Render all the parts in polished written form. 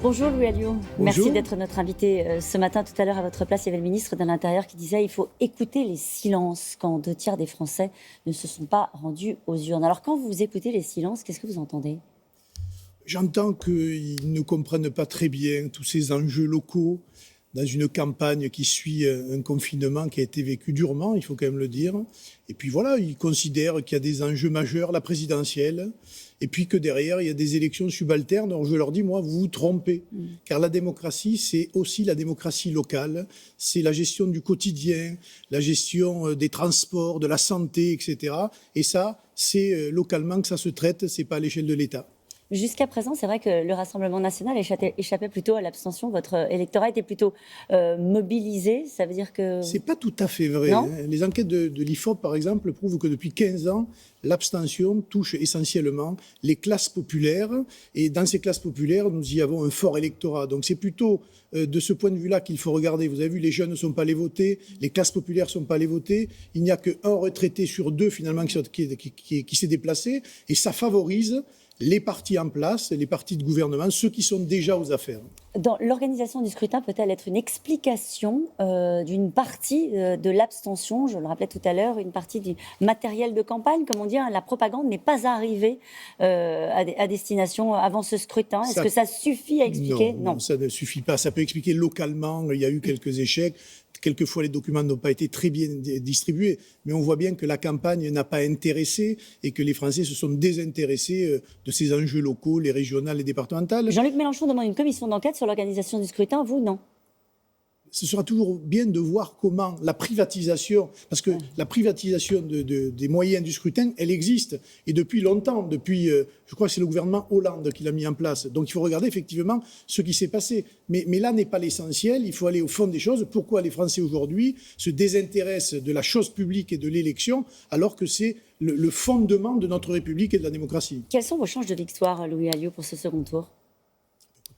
Bonjour Louis Alliot, merci Bonjour. d'être notre invité ce matin. Tout à l'heure à votre place, il y avait le ministre de l'Intérieur qui disait qu'il faut écouter les silences quand 2 tiers des Français ne se sont pas rendus aux urnes. Alors quand vous écoutez les silences, qu'est-ce que vous entendez ? J'entends qu'ils ne comprennent pas très bien tous ces enjeux locaux dans une campagne qui suit un confinement qui a été vécu durement, il faut quand même le dire. Et puis voilà, ils considèrent qu'il y a des enjeux majeurs, la présidentielle, et puis que derrière, il y a des élections subalternes. Alors je leur dis, moi, vous vous trompez. Car la démocratie, c'est aussi la démocratie locale. C'est la gestion du quotidien, la gestion des transports, de la santé, etc. Et ça, c'est localement que ça se traite, c'est pas à l'échelle de l'État. Jusqu'à présent, c'est vrai que le Rassemblement national échappait plutôt à l'abstention. Votre électorat était plutôt mobilisé. Ça veut dire que... C'est pas tout à fait vrai. Non. Les enquêtes de l'IFOP, par exemple, prouvent que depuis 15 ans, l'abstention touche essentiellement les classes populaires. Et dans ces classes populaires, nous y avons un fort électorat. Donc c'est plutôt de ce point de vue-là qu'il faut regarder. Vous avez vu, les jeunes ne sont pas allés voter, les classes populaires ne sont pas allées voter. Il n'y a qu'un retraité sur deux, finalement, qui s'est déplacé. Et ça favorise les partis en place, les partis de gouvernement, ceux qui sont déjà aux affaires. Dans l'organisation du scrutin peut-elle être une explication d'une partie de l'abstention ? Je le rappelais tout à l'heure, une partie du matériel de campagne, comme on dit, la propagande n'est pas arrivée à destination avant ce scrutin. Est-ce que ça suffit à expliquer ? Non, ça ne suffit pas. Ça peut expliquer localement, il y a eu quelques échecs. Quelquefois, les documents n'ont pas été très bien distribués, mais on voit bien que la campagne n'a pas intéressé et que les Français se sont désintéressés de ces enjeux locaux, les régionales, les départementales. Jean-Luc Mélenchon demande une commission d'enquête sur l'organisation du scrutin. Vous, non ? Ce sera toujours bien de voir comment la privatisation, parce que la privatisation des moyens du scrutin, elle existe. Et depuis longtemps, je crois que c'est le gouvernement Hollande qui l'a mis en place. Donc il faut regarder effectivement ce qui s'est passé. Mais là n'est pas l'essentiel, il faut aller au fond des choses. Pourquoi les Français aujourd'hui se désintéressent de la chose publique et de l'élection, alors que c'est le fondement de notre République et de la démocratie. Quelles sont vos chances de victoire, Louis Alliot, pour ce second tour ?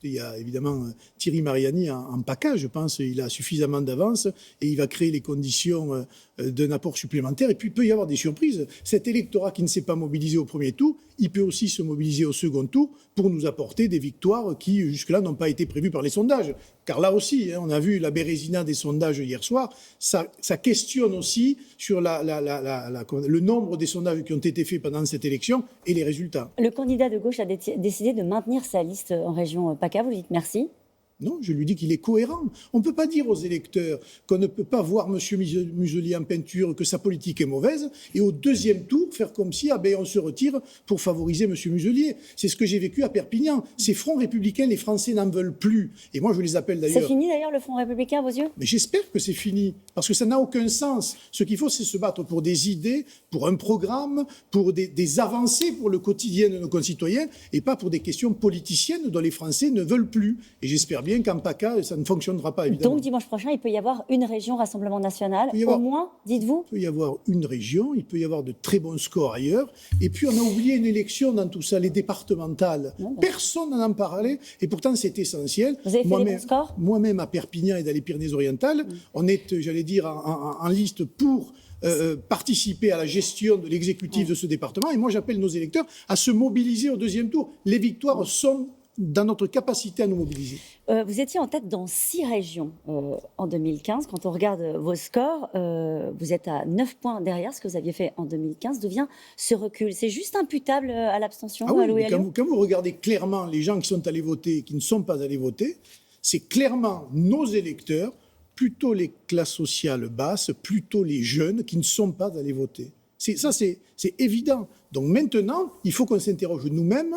Il y a évidemment Thierry Mariani en PACA, je pense. Il a suffisamment d'avance et il va créer les conditions d'un apport supplémentaire. Et puis, il peut y avoir des surprises. Cet électorat qui ne s'est pas mobilisé au premier tour, il peut aussi se mobiliser au second tour pour nous apporter des victoires qui, jusque-là, n'ont pas été prévues par les sondages. Car là aussi, on a vu la bérésina des sondages hier soir. Ça questionne aussi sur le nombre des sondages qui ont été faits pendant cette élection et les résultats. Le candidat de gauche a décidé de maintenir sa liste en région PACA. Vous dites merci ? Non, je lui dis qu'il est cohérent. On ne peut pas dire aux électeurs qu'on ne peut pas voir M. Muselier en peinture, que sa politique est mauvaise, et au deuxième tour, faire comme si on se retire pour favoriser M. Muselier. C'est ce que j'ai vécu à Perpignan. Ces fronts républicains, les Français n'en veulent plus. Et moi, je les appelle d'ailleurs... C'est fini d'ailleurs le Front républicain à vos yeux ? Mais j'espère que c'est fini, parce que ça n'a aucun sens. Ce qu'il faut, c'est se battre pour des idées, pour un programme, pour des avancées pour le quotidien de nos concitoyens, et pas pour des questions politiciennes dont les Français ne veulent plus. Et j'espère bien qu'en PACA, ça ne fonctionnera pas, évidemment. Donc dimanche prochain, il peut y avoir une région Rassemblement national, au moins, dites-vous ? Il peut y avoir une région, il peut y avoir de très bons scores ailleurs. Et puis on a oublié une élection dans tout ça, les départementales. Personne n'en a parlé, et pourtant c'est essentiel. Vous avez fait des bons scores ? Moi-même à Perpignan et dans les Pyrénées-Orientales, on est, j'allais dire, en liste pour... participer à la gestion de l'exécutif de ce département. Et moi, j'appelle nos électeurs à se mobiliser au deuxième tour. Les victoires sont dans notre capacité à nous mobiliser. Vous étiez en tête dans 6 régions en 2015. Quand on regarde vos scores, vous êtes à 9 points derrière ce que vous aviez fait en 2015. D'où vient ce recul ? C'est juste imputable à l'abstention, oui, Louis Alliot ? quand vous regardez clairement les gens qui sont allés voter et qui ne sont pas allés voter, c'est clairement nos électeurs, plutôt les classes sociales basses, plutôt les jeunes qui ne sont pas allés voter. C'est évident. Donc maintenant, il faut qu'on s'interroge nous-mêmes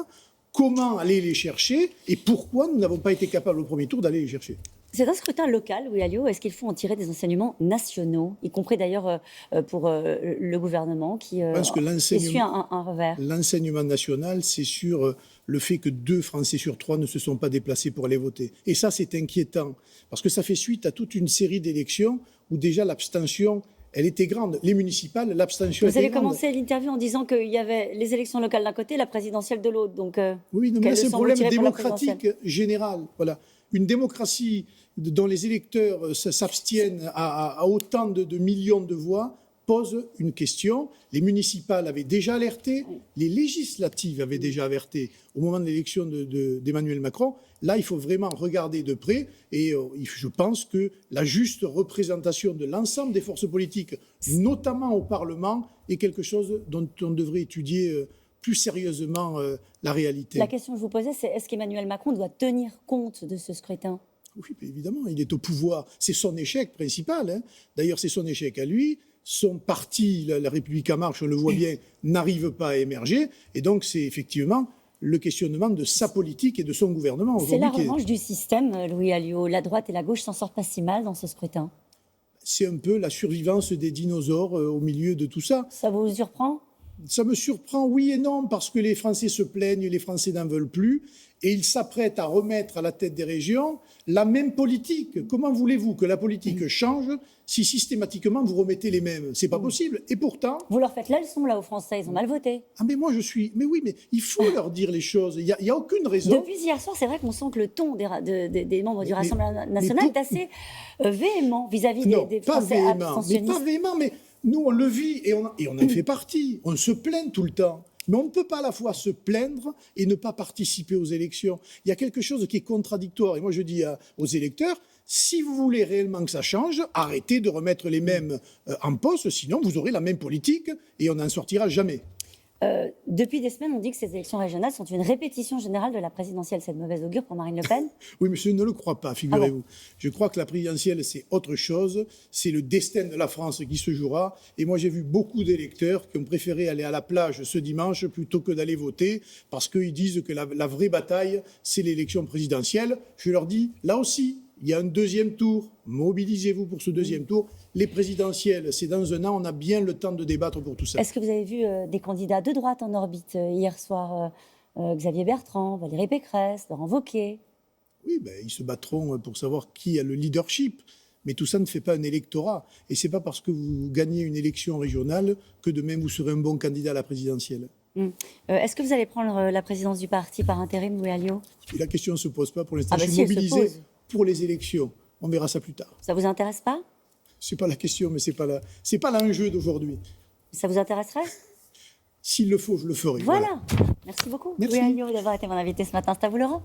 comment aller les chercher et pourquoi nous n'avons pas été capables au premier tour d'aller les chercher. C'est un scrutin local, Louis Alliot. Est-ce qu'il faut en tirer des enseignements nationaux, y compris d'ailleurs pour le gouvernement qui essuie un revers ? L'enseignement national, c'est sur le fait que 2 Français sur 3 ne se sont pas déplacés pour aller voter. Et ça, c'est inquiétant, parce que ça fait suite à toute une série d'élections où déjà l'abstention... Elle était grande. Les municipales, l'abstention était grande. Vous avez commencé l'interview en disant qu'il y avait les élections locales d'un côté, la présidentielle de l'autre. Donc, oui, mais c'est un problème démocratique général. Voilà. Une démocratie dont les électeurs s'abstiennent à autant de millions de voix, pose une question. Les municipales avaient déjà alerté, les législatives avaient déjà alerté au moment de l'élection d'Emmanuel Macron. Là, il faut vraiment regarder de près et je pense que la juste représentation de l'ensemble des forces politiques, notamment au Parlement, est quelque chose dont on devrait étudier plus sérieusement la réalité. La question que je vous posais, c'est est-ce qu'Emmanuel Macron doit tenir compte de ce scrutin ? Oui, évidemment, il est au pouvoir. C'est son échec principal, hein. D'ailleurs, c'est son échec à lui. Son parti, la République en marche, on le voit bien, n'arrive pas à émerger. Et donc, c'est effectivement le questionnement de sa politique et de son gouvernement. C'est la revanche du système, Louis Alliot. La droite et la gauche s'en sortent pas si mal dans ce scrutin. C'est un peu la survivance des dinosaures au milieu de tout ça. Ça vous surprend ? Ça me surprend, oui et non, parce que les Français se plaignent, les Français n'en veulent plus, et ils s'apprêtent à remettre à la tête des régions la même politique. Comment voulez-vous que la politique change si systématiquement vous remettez les mêmes ? C'est pas possible. Et pourtant... Vous leur faites la leçon, là, aux Français, ils ont mal voté. Ah mais moi je suis... Mais oui, mais il faut leur dire les choses. Il y a aucune raison... Depuis hier soir, c'est vrai qu'on sent que le ton des membres du Rassemblement national est assez véhément vis-à-vis des Français abstentionnistes. Mais pas véhément, mais... Nous, on le vit et on en fait partie. On se plaint tout le temps. Mais on ne peut pas à la fois se plaindre et ne pas participer aux élections. Il y a quelque chose qui est contradictoire. Et moi, je dis aux électeurs, si vous voulez réellement que ça change, arrêtez de remettre les mêmes en poste, sinon vous aurez la même politique et on n'en sortira jamais. Depuis des semaines, on dit que ces élections régionales sont une répétition générale de la présidentielle. C'est de mauvaise augure pour Marine Le Pen ? Oui, mais je ne le crois pas, figurez-vous. Ah bon ? Je crois que la présidentielle, c'est autre chose. C'est le destin de la France qui se jouera. Et moi, j'ai vu beaucoup d'électeurs qui ont préféré aller à la plage ce dimanche plutôt que d'aller voter parce qu'ils disent que la vraie bataille, c'est l'élection présidentielle. Je leur dis, là aussi, il y a un deuxième tour. Mobilisez-vous pour ce deuxième tour. Les présidentielles, c'est dans un an. On a bien le temps de débattre pour tout ça. Est-ce que vous avez vu des candidats de droite en orbite hier soir Xavier Bertrand, Valérie Pécresse, Laurent Wauquiez ? Oui, ils se battront pour savoir qui a le leadership. Mais tout ça ne fait pas un électorat. Et ce n'est pas parce que vous gagnez une élection régionale que demain vous serez un bon candidat à la présidentielle. Est-ce que vous allez prendre la présidence du parti par intérim, Louis Alliot ? Et la question ne se pose pas pour l'instant. Ah bah je si, suis elle se mobilisé pose. pour les élections. On verra ça plus tard. Ça vous intéresse pas ? C'est pas la question, mais c'est pas l'enjeu d'aujourd'hui. Ça vous intéresserait ? S'il le faut, je le ferai. Voilà. Merci beaucoup, Merci. Louis Alliot, d'avoir été mon invité ce matin. C'est à vous, Laurent.